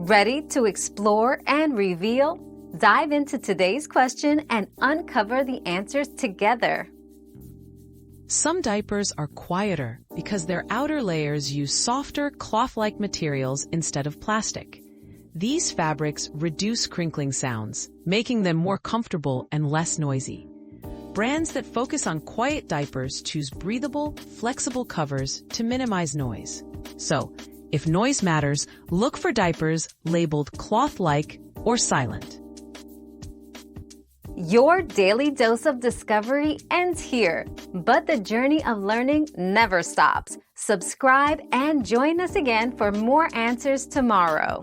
Ready to explore and reveal? Dive into today's question and uncover the answers together. Some diapers are quieter because their outer layers use softer, cloth-like materials instead of plastic. These fabrics reduce crinkling sounds, making them more comfortable and less noisy. Brands that focus on quiet diapers choose breathable, flexible covers to minimize noise. So, if noise matters, look for diapers labeled cloth-like or silent. Your daily dose of discovery ends here, but the journey of learning never stops. Subscribe and join us again for more answers tomorrow.